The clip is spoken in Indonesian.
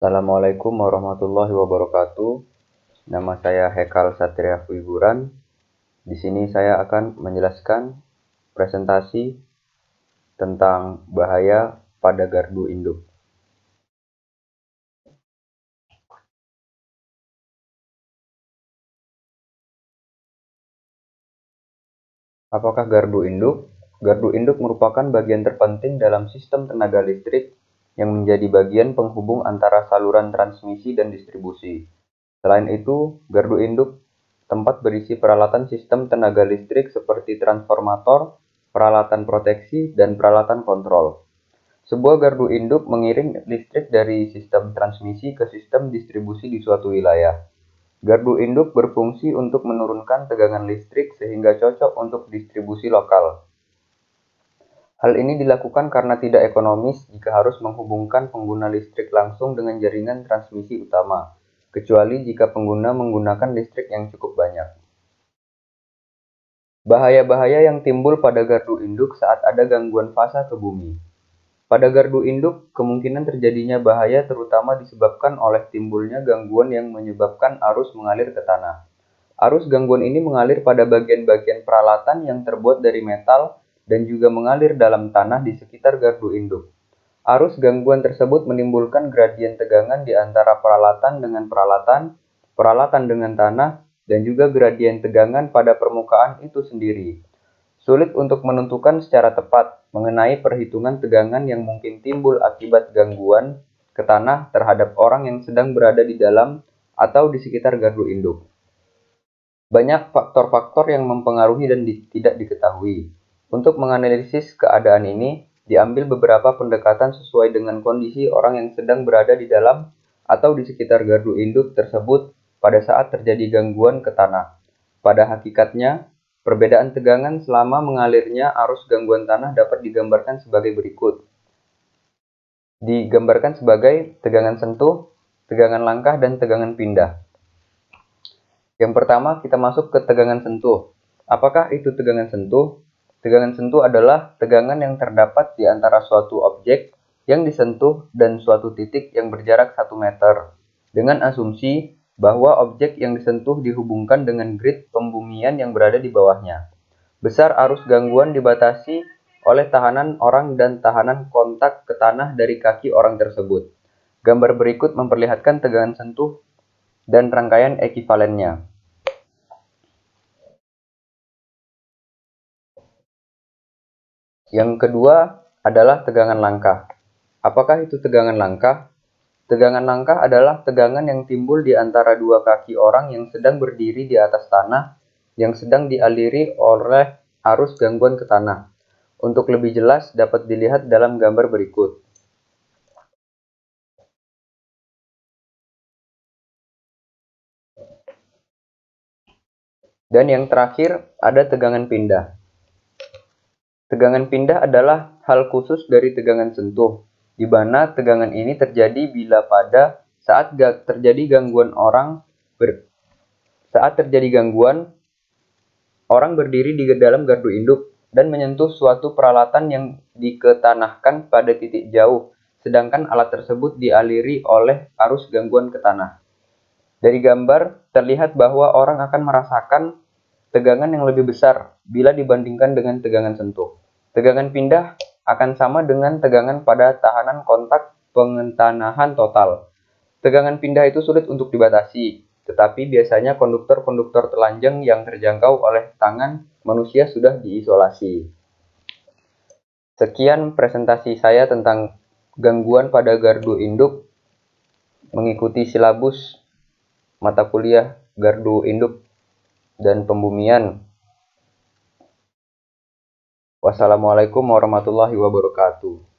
Assalamualaikum warahmatullahi wabarakatuh. Nama saya Hekal Satria Wiburan. Di sini saya akan menjelaskan presentasi tentang bahaya pada gardu induk. Apakah gardu induk? Gardu induk merupakan bagian terpenting dalam sistem tenaga listrik yang menjadi bagian penghubung antara saluran transmisi dan distribusi. Selain itu, gardu induk tempat berisi peralatan sistem tenaga listrik seperti transformator, peralatan proteksi, dan peralatan kontrol. Sebuah gardu induk mengirim listrik dari sistem transmisi ke sistem distribusi di suatu wilayah. Gardu induk berfungsi untuk menurunkan tegangan listrik sehingga cocok untuk distribusi lokal. Hal ini dilakukan karena tidak ekonomis jika harus menghubungkan pengguna listrik langsung dengan jaringan transmisi utama, kecuali jika pengguna menggunakan listrik yang cukup banyak. Bahaya-bahaya yang timbul pada gardu induk saat ada gangguan fasa ke bumi. Pada gardu induk, kemungkinan terjadinya bahaya terutama disebabkan oleh timbulnya gangguan yang menyebabkan arus mengalir ke tanah. Arus gangguan ini mengalir pada bagian-bagian peralatan yang terbuat dari metal dan juga mengalir dalam tanah di sekitar gardu induk. Arus gangguan tersebut menimbulkan gradien tegangan di antara peralatan dengan peralatan, peralatan dengan tanah, dan juga gradien tegangan pada permukaan itu sendiri. Sulit untuk menentukan secara tepat mengenai perhitungan tegangan yang mungkin timbul akibat gangguan ke tanah terhadap orang yang sedang berada di dalam atau di sekitar gardu induk. Banyak faktor-faktor yang mempengaruhi dan tidak diketahui. Untuk menganalisis keadaan ini, diambil beberapa pendekatan sesuai dengan kondisi orang yang sedang berada di dalam atau di sekitar gardu induk tersebut pada saat terjadi gangguan ke tanah. Pada hakikatnya, perbedaan tegangan selama mengalirnya arus gangguan tanah dapat digambarkan sebagai berikut. Digambarkan sebagai tegangan sentuh, tegangan langkah, dan tegangan pindah. Yang pertama, kita masuk ke tegangan sentuh. Apakah itu tegangan sentuh? Tegangan sentuh adalah tegangan yang terdapat di antara suatu objek yang disentuh dan suatu titik yang berjarak 1 meter, dengan asumsi bahwa objek yang disentuh dihubungkan dengan grid pembumian yang berada di bawahnya. Besar arus gangguan dibatasi oleh tahanan orang dan tahanan kontak ke tanah dari kaki orang tersebut. Gambar berikut memperlihatkan tegangan sentuh dan rangkaian ekivalennya. Yang kedua adalah tegangan langkah. Apakah itu tegangan langkah? Tegangan langkah adalah tegangan yang timbul di antara dua kaki orang yang sedang berdiri di atas tanah yang sedang dialiri oleh arus gangguan ke tanah. Untuk lebih jelas dapat dilihat dalam gambar berikut. Dan yang terakhir ada tegangan pindah. Tegangan pindah adalah hal khusus dari tegangan sentuh, di mana tegangan ini terjadi bila pada saat terjadi gangguan orang berdiri di dalam gardu induk dan menyentuh suatu peralatan yang diketanahkan pada titik jauh, sedangkan alat tersebut dialiri oleh arus gangguan ke tanah. Dari gambar terlihat bahwa orang akan merasakan tegangan yang lebih besar bila dibandingkan dengan tegangan sentuh. Tegangan pindah akan sama dengan tegangan pada tahanan kontak pengentanahan total. Tegangan pindah itu sulit untuk dibatasi, tetapi biasanya konduktor-konduktor telanjang yang terjangkau oleh tangan manusia sudah diisolasi. Sekian presentasi saya tentang gangguan pada gardu induk mengikuti silabus mata kuliah gardu induk dan pembumian. Wassalamualaikum warahmatullahi wabarakatuh.